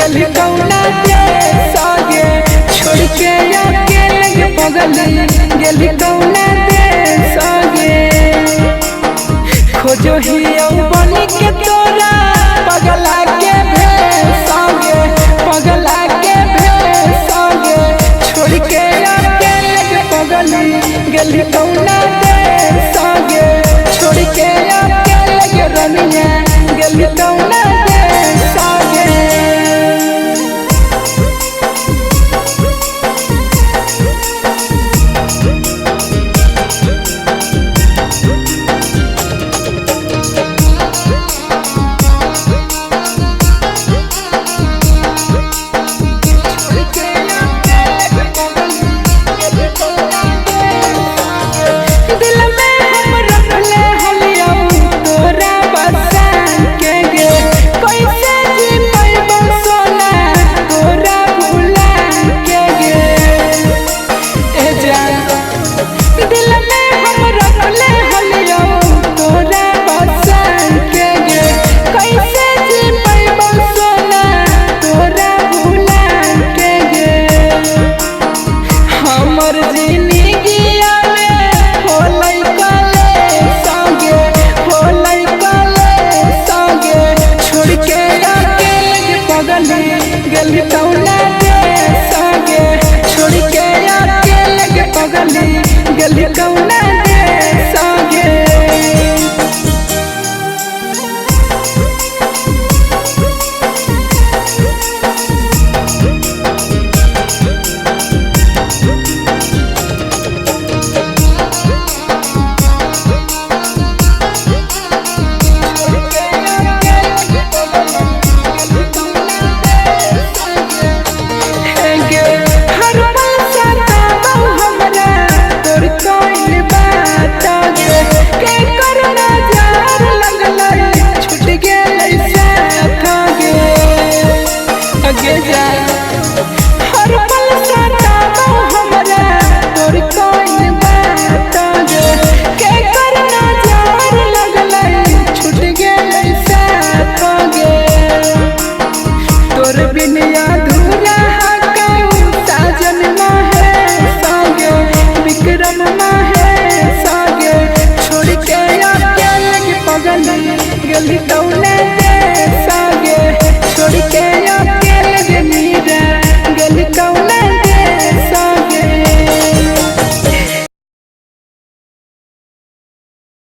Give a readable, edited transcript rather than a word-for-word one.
गेली कौना देश आगे छोड़ के अकेले पगली गेली कौना देश आगे खोजो ही बनी के तोरा पगला के भेष आगे पगला के भेष आगे छोड़ के अकेले पगली गेली कौना देश आगे छोड़ के अकेले रनिया गेली कौना देश आगे गेली कौना देश आगे छोड़ के अकेले पगली गेली कौना देश आगे गेली कौना